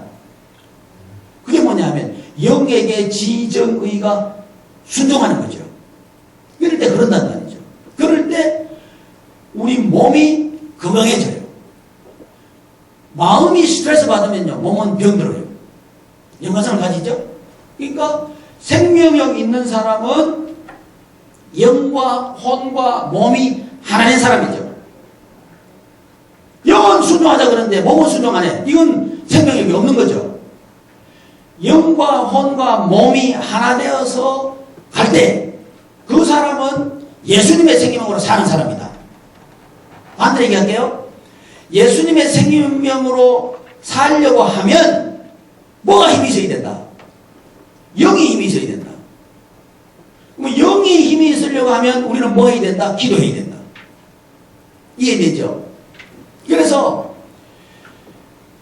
그게 뭐냐 하면 영에게 지정의가 순종하는 거죠. 이럴 때 그런단 말이죠. 그럴 때 우리 몸이 건강해져요. 마음이 스트레스 받으면요 몸은 병들어요. 연관성을 가지죠. 그러니까 생명력 있는 사람은 영과 혼과 몸이 하나인 사람이죠. 영은 순종하자 그러는데 몸은 순종 안 해. 이건 생명력이 없는 거죠. 영과 혼과 몸이 하나 되어서 갈 때 그 사람은 예수님의 생명으로 사는 사람이다. 반대로 얘기할게요. 예수님의 생명으로 살려고 하면 뭐가 힘이 있어야 된다? 영이 힘이 있어야 된다. 그럼 영이 힘이 있으려고 하면 우리는 뭐 해야 된다? 기도해야 된다. 이해되죠? 그래서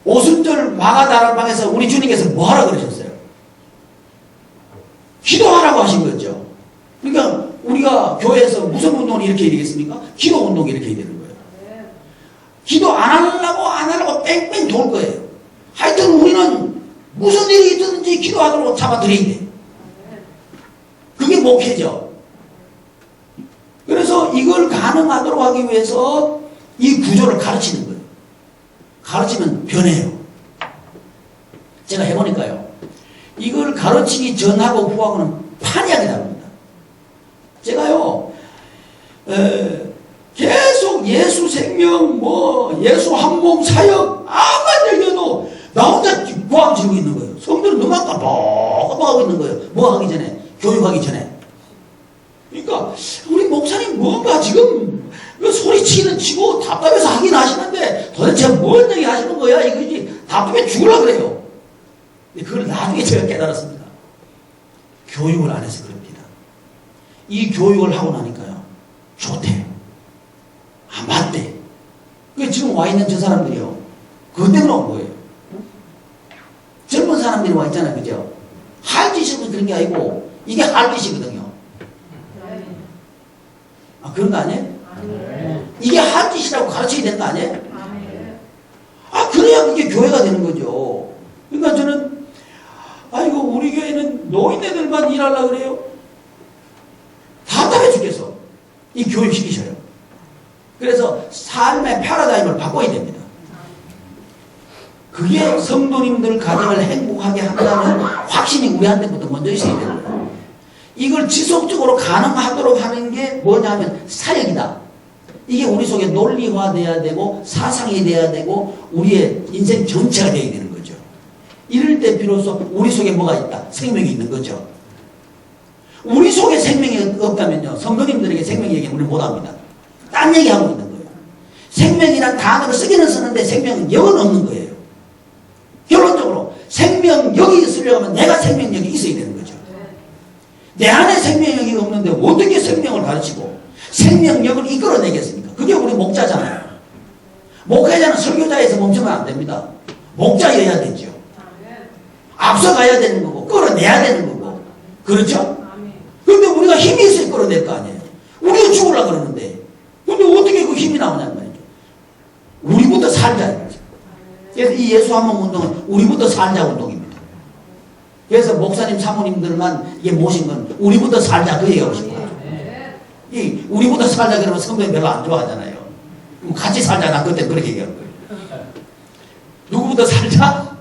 오순절 마가다락방에서 우리 주님께서 뭐 하라고 그러셨어요? 기도하라고 하신 거죠. 그러니까 우리가 교회에서 무슨 운동을 이렇게 해야 되겠습니까? 기도 운동을 이렇게 해야 되는 거예요. 기도 안 하려고 뺑뺑 돌 거예요. 하여튼 우리는 무슨 일이 있든지 기도하도록 잡아들여야 돼. 그게 목회죠. 그래서 이걸 가능하도록 하기 위해서 이 구조를 가르치는 거예요. 가르치면 변해요. 제가 해보니까요. 이걸 가르치기 전하고 후하고는 판이하게 다릅니다. 제가요, 계속 예수 생명, 예수 한몸 사역, 아무리 얘기해도 나 혼자 고함 지르고 있는 거예요. 성들은 눈만 깜빡깜빡하고 있는 거예요. 뭐 하기 전에? 교육하기 전에. 그러니까, 우리 목사님 뭔가 지금 소리치기는 치고 답답해서 하긴 하시는데 도대체 뭔 얘기 하시는 거야? 이거지. 답답해 죽으려고 그래요. 근데 그걸 나중에 제가 깨달았습니다. 교육을 안 해서 그럽니다. 이 교육을 하고 나니까요. 좋대. 아, 맞대. 지금 와 있는 저 사람들이요. 그것 때문에 온 거예요. 젊은 사람들이 와 있잖아요. 그죠? 할 짓이면 그런 게 아니고, 이게 할 짓이거든요. 아, 그런 거 아니에요? 이게 할 짓이라고 가르쳐야 되는 거 아니에요? 아, 그래야 그게 교회가 되는 거죠. 그러니까 저는, 아이고, 우리 교회는 노인네들만 일하려고 그래요? 답답해 죽겠어. 이 교육시키셔요. 그래서 삶의 패러다임을 바꿔야 됩니다. 그게 성도님들 가정을 행복하게 한다는 확신이 우리한테부터 먼저 있어야 되는 거예요. 이걸 지속적으로 가능하도록 하는 게 뭐냐면 사역이다. 이게 우리 속에 논리화돼야 되고 사상이 돼야 되고 우리의 인생 전체가 돼야 되는 거죠. 이럴 때 비로소 우리 속에 뭐가 있다? 생명이 있는 거죠. 우리 속에 생명이 없다면요. 성도님들에게 생명 얘기 우리는 못합니다. 딴 얘기하고 있는 거예요. 생명이란 단어를 쓰기는 쓰는데 생명은 영은 없는 거예요. 결론적으로 생명력이 있으려고 하면 내가 생명력이 있어야 되는 거죠. 내 안에 생명력이 없는데 어떻게 생명을 가르치고 생명력을 이끌어내겠습니까? 그게 우리 목자잖아요. 목회자는 설교자에서 멈추면 안 됩니다. 목자여야 되죠. 앞서가야 되는 거고 끌어내야 되는 거고. 그렇죠? 그런데 우리가 힘이 있어야 끌어낼 거 아니에요. 우리가 죽으려고 그러는데 근데 어떻게 나오냐는 말이죠. 우리부터 살자. 그래서 이 예수 한 몸 운동은 우리부터 살자 운동입니다. 그래서 목사님, 사모님들만 이게 모신 건 우리부터 살자 그 얘기하고 싶어요. 이 우리부터 살자 그러면 성도님 별로 안 좋아하잖아요. 같이 살자. 나 그때 그렇게 얘기할 거예요. 누구부터 살자?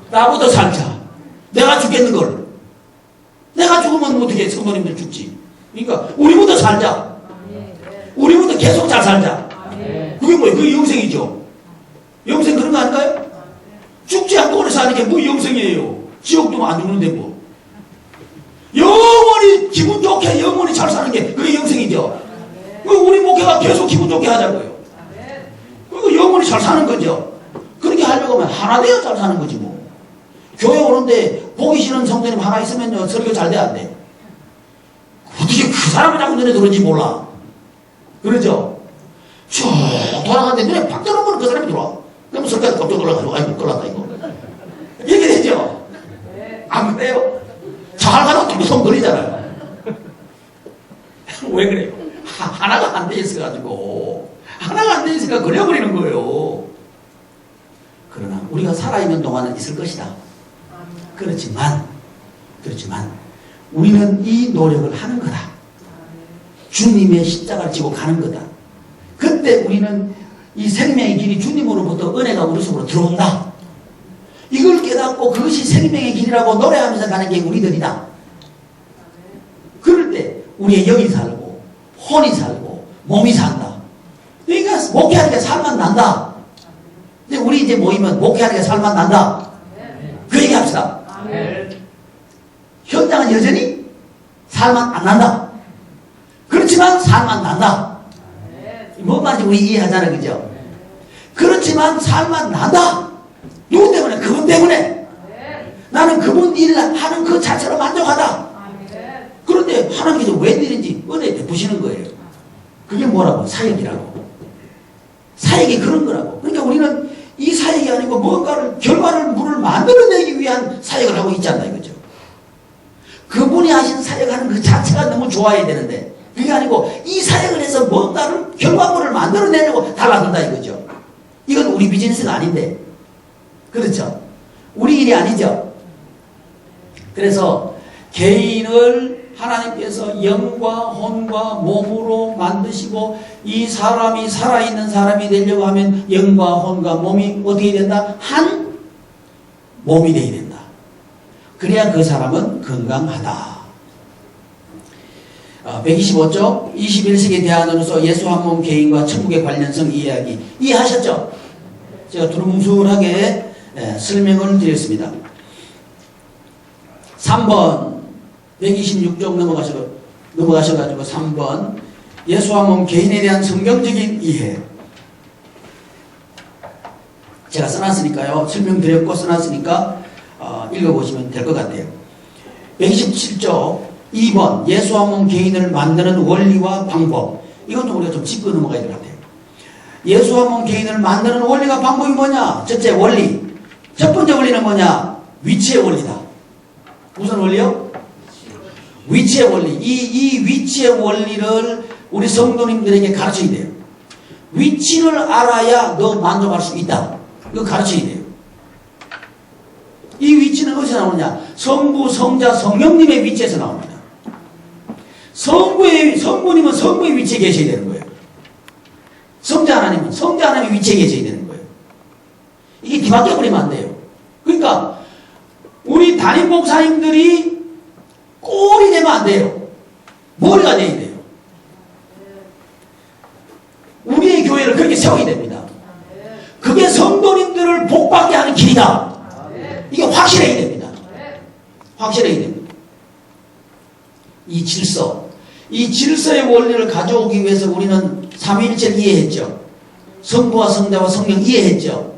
나부터 살자. 내가 죽겠는 걸. 내가 죽으면 어떻게 성도님들 죽지. 그러니까 우리부터 살자. 우리부터 계속 잘 살자. 그게 뭐예요? 그게 영생이죠. 영생 그런 거 아닌가요? 죽지 않고 오래 사는 게 뭐 영생이에요. 지옥도 안 죽는데 뭐. 영원히 기분 좋게 영원히 잘 사는 게 그게 영생이죠. 우리 목회가 계속 기분 좋게 하자고요. 그리고 영원히 잘 사는 거죠. 그렇게 하려고 하면 하나 되어 잘 사는 거지 뭐. 교회 오는데 보기 싫은 성도님 하나 있으면요 설교 잘 돼야 안 돼. 어떻게 그 사람이 자꾸 눈에 들어오는지 몰라. 그러죠? 쭉 돌아가는데 눈에 팍 들어오면 그 사람이 들어와. 그러면 설교가 깜짝 놀라가지고 아이고 끌났다 이거. 이렇게 되죠? 안 그래요? 잘 가다 또 손 걸리잖아요. 왜 그래요? 하나가 안 돼 있어가지고. 하나가 안 돼 있으니까 걸려버리는 거예요. 그러나 우리가 살아있는 동안은 있을 것이다. 그렇지만 우리는 이 노력을 하는 거다. 주님의 십자가를 지고 가는 거다. 그때 우리는 이 생명의 길이 주님으로부터 은혜가 우리 속으로 들어온다. 이걸 깨닫고 그것이 생명의 길이라고 노래하면서 가는 게 우리들이다. 그럴 때 우리의 영이 살고 혼이 살고 몸이 산다. 그러니까 목회하니까 살만 난다. 근데 우리 이제 모이면 목회하니까 살만 난다. 그 얘기 합시다. 현장은 여전히 살만 안 난다. 그렇지만 살만 난다. 뭔 말인지 우리 이해하잖아요. 그죠? 그렇지만 살만 난다. 누구 때문에? 그분 때문에. 나는 그분 일을 하는 그 자체로 만족하다. 그런데 하나님께서 웬일인지 은혜 베푸시는 거예요. 그게 뭐라고? 사역이라고. 사역이 그런 거라고. 그러니까 우리는 이 사역이 아니고 뭔가를 결과물을 만들어내기 위한 사역을 하고 있지 않나 이거죠. 그분이 하신 사역하는 그 자체가 너무 좋아야 되는데 그게 아니고 이 사역을 해서 뭔가를 결과물을 만들어내려고 달라든다 이거죠. 이건 우리 비즈니스가 아닌데. 그렇죠? 우리 일이 아니죠. 그래서 개인을 하나님께서 영과 혼과 몸으로 만드시고 이 사람이 살아있는 사람이 되려고 하면 영과 혼과 몸이 어떻게 된다? 한 몸이 되어야 된다. 그래야 그 사람은 건강하다. 125쪽 21세기 대안으로서 예수 한 몸 개인과 천국의 관련성 이야기 이해하셨죠? 제가 두루뭉술하게 설명을 드렸습니다. 3번 126쪽 넘어가셔가지고 3번 예수 한 몸 개인에 대한 성경적인 이해 제가 써놨으니까요. 설명드렸고 써놨으니까 읽어보시면 될 것 같아요. 127쪽 2번 예수 한 몸 개인을 만드는 원리와 방법 이것도 우리가 좀 짚고 넘어가야 될 것 같아요. 예수 한 몸 개인을 만드는 원리가 방법이 뭐냐? 첫째 원리. 첫 번째 원리는 뭐냐? 위치의 원리다. 무슨 원리요? 위치의 원리. 이 위치의 원리를 우리 성도님들에게 가르쳐야 돼요. 위치를 알아야 너 만족할 수 있다. 이거 가르쳐야 돼요. 이 위치는 어디서 나오느냐? 성부, 성자, 성령님의 위치에서 나옵니다. 성부님은 성부의 위치에 계셔야 되는 거예요. 성자 하나님은 성자 하나님의 위치에 계셔야 되는 거예요. 이게 뒤바뀌어 버리면 안 돼요. 그러니까 우리 담임 목사님들이 꼴이 되면 안 돼요. 머리가 돼야 돼요. 우리의 교회를 그렇게 세워야 됩니다. 그게 성도님들을 복받게 하는 길이다. 이게 확실해야 됩니다. 확실해야 됩니다. 이 질서의 원리를 가져오기 위해서 우리는 삼위일체를 이해했죠. 성부와 성자와 성령 이해했죠.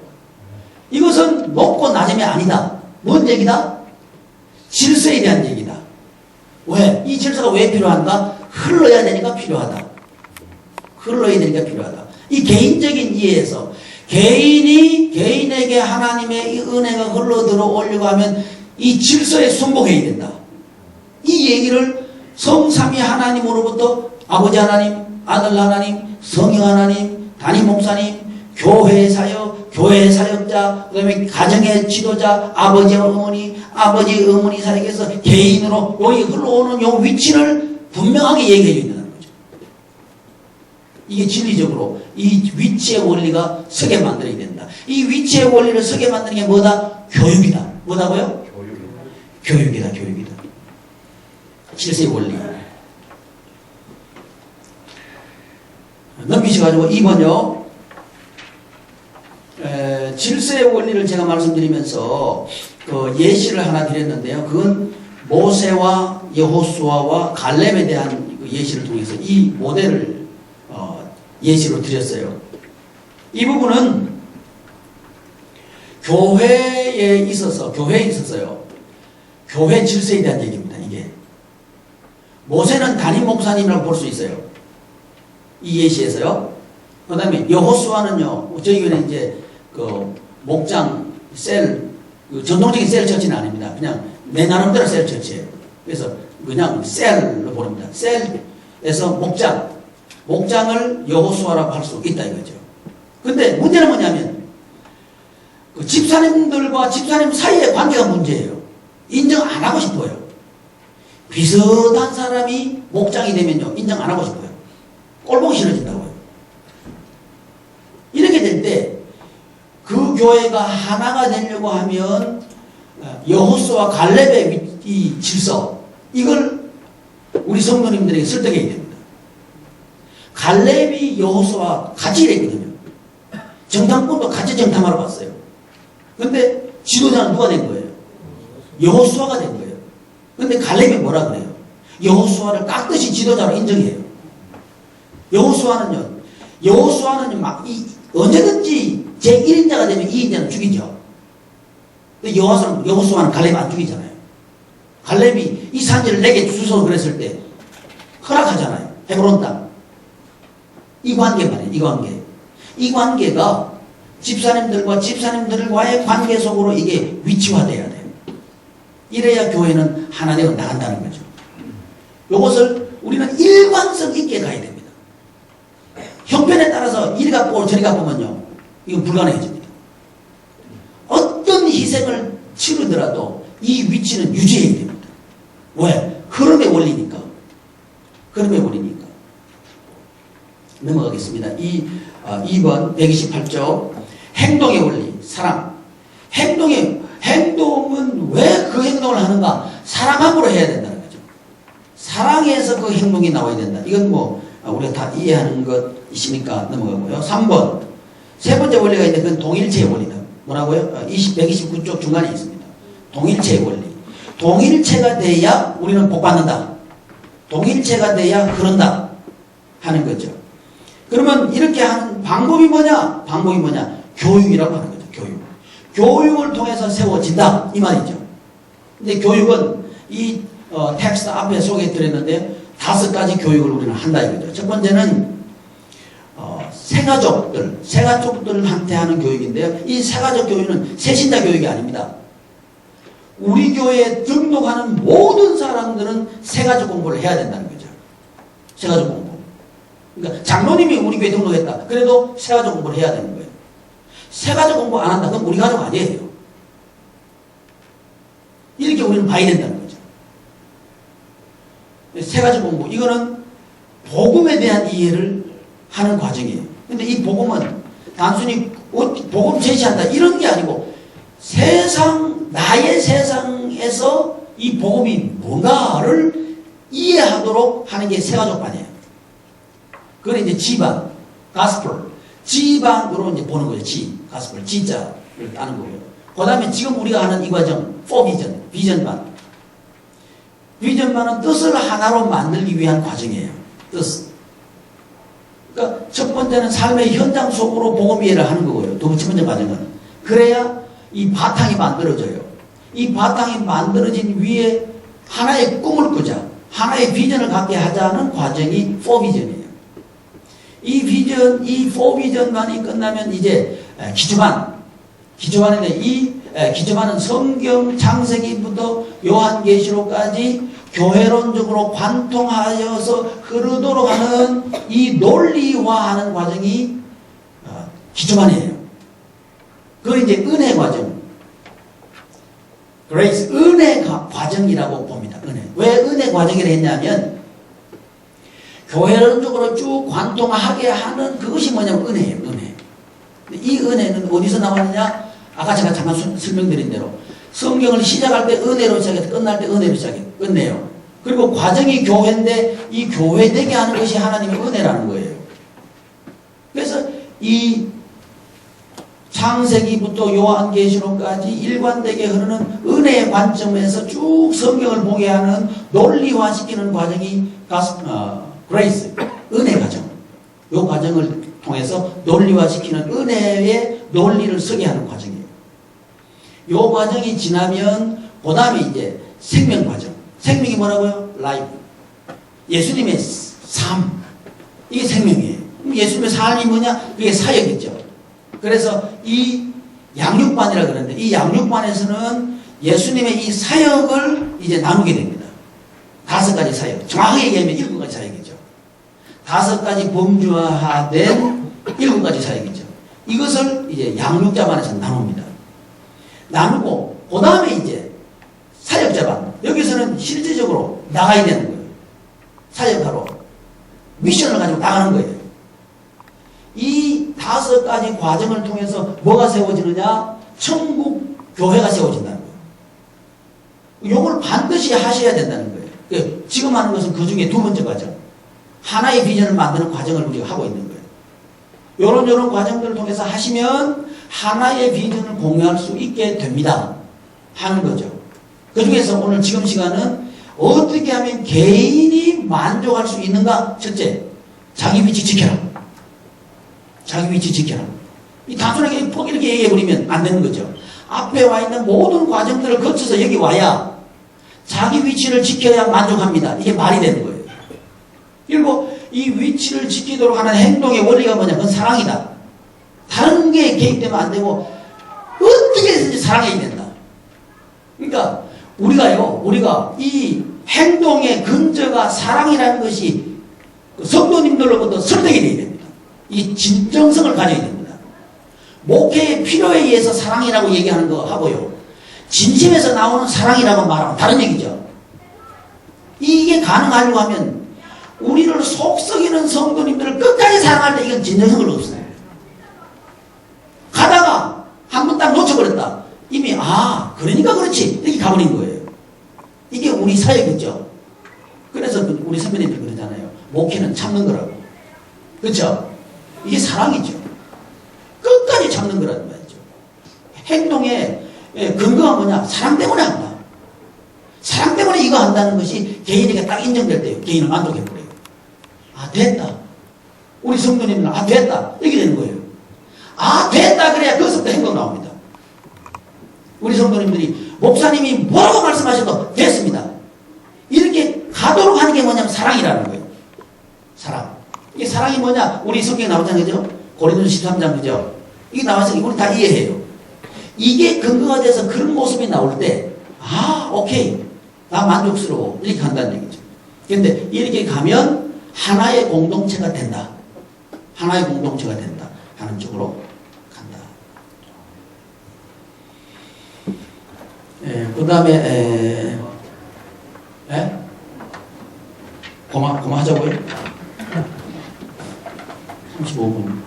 이것은 높고 낮음이 아니다. 뭔 얘기다? 질서에 대한 얘기다. 왜? 이 질서가 왜 필요한가? 흘러야 되니까 필요하다. 흘러야 되니까 필요하다. 이 개인적인 이해에서 개인에게 하나님의 이 은혜가 흘러 들어오려고 하면 이 질서에 순복해야 된다. 이 얘기를 성삼위 하나님으로부터 아버지 하나님, 아들 하나님, 성령 하나님, 담임 목사님, 교회 사역, 교회 사역자, 그 다음에 가정의 지도자, 아버지 어머니 사역에서 개인으로 여기 흘러오는 요 위치를 분명하게 얘기해 줘야 된다는 거죠. 이게 진리적으로 이 위치의 원리가 서게 만들어야 된다. 이 위치의 원리를 서게 만드는 게 뭐다? 교육이다. 뭐다고요? 교육이다. 7세의 원리. 넘기셔가지고 2번요. 7세의 원리를 제가 말씀드리면서 그 예시를 하나 드렸는데요. 그건 모세와 여호수아와 갈렙에 대한 그 예시를 통해서 이 모델을 예시로 드렸어요. 이 부분은 교회에 있어서요. 교회 질서에 대한 얘기입니다. 이게 모세는 담임 목사님이라고 볼 수 있어요. 이 예시에서요. 그 다음에 여호수아는요. 저희 교회는 이제 그 목장 그 전통적인 셀 처치는 아닙니다. 그냥 내 나름대로 셀 처치예요. 그래서 그냥 셀로 보냅니다. 셀에서 목장을 여호수아라고 할 수 있다 이거죠. 근데 문제는 뭐냐면 그 집사님들과 집사님 사이의 관계가 문제예요. 인정 안 하고 싶어요. 비슷한 사람이 목장이 되면요. 인정 안 하고 싶어요. 꼴보기 싫어진다고요. 이렇게 될 때 그 교회가 하나가 되려고 하면 여호수아와 갈렙의 이 질서 이걸 우리 성도님들에게 설득해야 됩니다. 갈렙이 여호수아와 같이 일했거든요. 정탐꾼도 같이 정탐하러 갔어요. 근데 지도자는 누가 된 거예요? 여호수아가 된 거예요. 근데 갈렙이 뭐라 그래요? 여호수아를 깍듯이 지도자로 인정해요. 여호수아는요 막 언제든지 제1인자가 되면 2인자는 죽이죠. 근데 여호수아는 갈렙 안 죽이잖아요. 갈렙이 이 산지를 내게 주소서 그랬을 때 허락하잖아요. 헤브론 땅. 이 관계 말이에요. 이 관계가 집사님들과의 관계 속으로 이게 위치화돼야 돼요. 이래야 교회는 하나 되어 나간다는 거죠. 이것을 우리는 일관성 있게 가야 됩니다. 형편에 따라서 이리 갚고 저리 갚으면요. 이건 불가능해집니다. 어떤 희생을 치르더라도 이 위치는 유지해야 됩니다. 왜? 흐름의 원리니까. 넘어가겠습니다. 2번 128쪽 행동의 원리, 사랑. 행동은 왜 그 행동을 하는가? 사랑함으로 해야 된다는 거죠. 사랑에서 그 행동이 나와야 된다. 이건 우리가 다 이해하는 것이니까 넘어가고요. 3번 세 번째 원리가 있는데 그건 동일체의 원리다. 뭐라고요? 129쪽 중간에 있습니다. 동일체의 원리. 동일체가 돼야 우리는 복받는다. 동일체가 돼야 그런다 하는 거죠. 그러면 이렇게 하는 방법이 뭐냐? 교육이라고 하는 거죠. 교육을 통해서 세워진다 이 말이죠. 근데 교육은 이 텍스트 앞에 소개해드렸는데 5가지 교육을 우리는 한다 이거죠. 첫 번째는 새가족들한테 하는 교육인데요. 이 새가족 교육은 새신자 교육이 아닙니다. 우리 교회에 등록하는 모든 사람들은 새가족 공부를 해야 된다는 거죠. 새가족 공부. 그러니까 장로님이 우리 교회에 등록했다. 그래도 새가족 공부를 해야 되는 거예요. 새가족 공부 안 한다. 그럼 우리 가족 아니에요. 이렇게 우리는 봐야 된다는 거죠. 새가족 공부. 이거는 복음에 대한 이해를 하는 과정이에요. 근데 이 복음은 단순히 복음 제시한다 이런 게 아니고 나의 세상에서 이 복음이 뭔가를 이해하도록 하는 게 새가족반이에요. 그건 이제 지방, 지방으로 이제 보는 거죠. 가스펠, 지자를 아는 거고요. 그 다음에 지금 우리가 하는 이 과정, 비전반. 비전반은 뜻을 하나로 만들기 위한 과정이에요. 뜻. 그러니까 첫 번째는 삶의 현장 속으로 복음 이해를 하는 거고요. 두 번째 과정은. 그래야 이 바탕이 만들어져요. 이 바탕이 만들어진 위에 하나의 꿈을 꾸자. 하나의 비전을 갖게 하자는 과정이 4비전이에요. 이 4비전만이 끝나면 이제 기초반인데 이 기초반은 성경 창세기부터 요한계시록까지 교회론적으로 관통하여서 흐르도록 하는 이 논리화하는 과정이 기초반이에요. 그걸 이제 은혜 과정, 그레이스, 은혜 과정이라고 봅니다. 왜 은혜 과정이라 했냐면 교회론적으로 쭉 관통하게 하는 그것이 뭐냐면 은혜예요. 은혜. 이 은혜는 어디서 나왔느냐? 아까 제가 잠깐 설명드린 대로 성경을 시작할 때 은혜로 시작해서 끝날 때 은혜로 끝내요. 그리고 과정이 교회인데 이 교회되게 하는 것이 하나님의 은혜라는 거예요. 그래서 이 창세기부터 요한계시록까지 일관되게 흐르는 은혜의 관점에서 쭉 성경을 보게 하는 논리화시키는 과정이 그레이스, 은혜 과정. 이 과정을 통해서 논리화시키는 은혜의 논리를 서게 하는 과정이에요. 이 과정이 지나면 그 다음에 이제 생명 과정. 생명이 뭐라고요? 라이프. 예수님의 삶. 이게 생명이에요. 예수님의 삶이 뭐냐? 그게 사역이죠. 그래서 이 양육반이라 그러는데 이 양육반에서는 예수님의 이 사역을 이제 나누게 됩니다. 5가지 사역. 정확하게 얘기하면 7가지 사역이죠. 5가지 범주화된 7가지 사역이죠. 이것을 이제 양육자반에서 나눕니다. 나누고 그 다음에 이제 사역자반. 여기서는 실제적으로 나가야 되는 거예요. 사역하러 미션을 가지고 나가는 거예요. 이 5가지 과정을 통해서 뭐가 세워지느냐? 천국 교회가 세워진다는 거예요. 이걸 반드시 하셔야 된다는 거예요. 지금 하는 것은 그 중에 2번째 과정. 하나의 비전을 만드는 과정을 우리가 하고 있는 거예요. 이런 과정들을 통해서 하시면 하나의 비전을 공유할 수 있게 됩니다. 하는 거죠. 그 중에서 오늘 지금 시간은 어떻게 하면 개인이 만족할 수 있는가? 첫째, 자기 위치 지켜라. 자기 위치 지켜라. 이 단순하게 이렇게 얘기해버리면 안 되는 거죠. 앞에 와 있는 모든 과정들을 거쳐서 여기 와야 자기 위치를 지켜야 만족합니다. 이게 말이 되는 거예요. 그리고 이 위치를 지키도록 하는 행동의 원리가 뭐냐? 그건 사랑이다. 다른 게 개입되면 안 되고 어떻게 해서든지 사랑해야 된다. 그러니까 우리가 이 행동의 근저가 사랑이라는 것이 성도님들로부터 설득이 되어야 됩니다. 이 진정성을 가져야 됩니다. 목회의 필요에 의해서 사랑이라고 얘기하는 거 하고요. 진심에서 나오는 사랑이라고 말하면 다른 얘기죠. 이게 가능하려고 하면 우리를 속썩이는 성도님들을 끝까지 사랑할 때 이건 진정성을 없어요. 가다가 한 번 딱 놓쳐버렸다. 이미 그러니까 그렇지 이렇게 가버린 거예요. 이게 우리 사역이죠. 그래서 우리 선배님들 그러잖아요. 목회는 참는 거라고. 그렇죠? 이게 사랑이죠. 끝까지 참는 거라는 말이죠. 행동의 근거가 뭐냐? 사랑 때문에 한다. 사랑 때문에 이거 한다는 것이 개인에게 딱 인정될 때요. 개인을 만족해버려요. 됐다. 우리 성도님은 됐다. 이렇게 되는 거예요. 됐다 그래야 거기서부터 행동 나옵니다. 우리 성도님들이 목사님이 뭐라고 말씀하셔도 됐습니다. 이렇게 가도록 하는 게 뭐냐면 사랑이라는 거예요. 사랑. 이게 사랑이 뭐냐? 우리 성경에 나오잖아요. 그죠? 고린도서 13장 그죠? 이게 나와서 이걸 다 이해해요. 이게 근거가 돼서 그런 모습이 나올 때 오케이. 나 만족스러워. 이렇게 한다는 얘기죠. 그런데 이렇게 가면 하나의 공동체가 된다. 하나의 공동체가 된다. 하는 쪽으로 간다. 그 다음에 고마하자고요? 35분.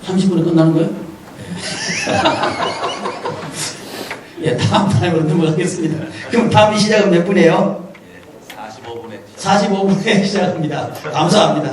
30분에 끝나는 거예요? 다음 타임으로 넘어가겠습니다. 그럼 다음 시작은 몇 분이에요? 45분에 시작합니다. 감사합니다.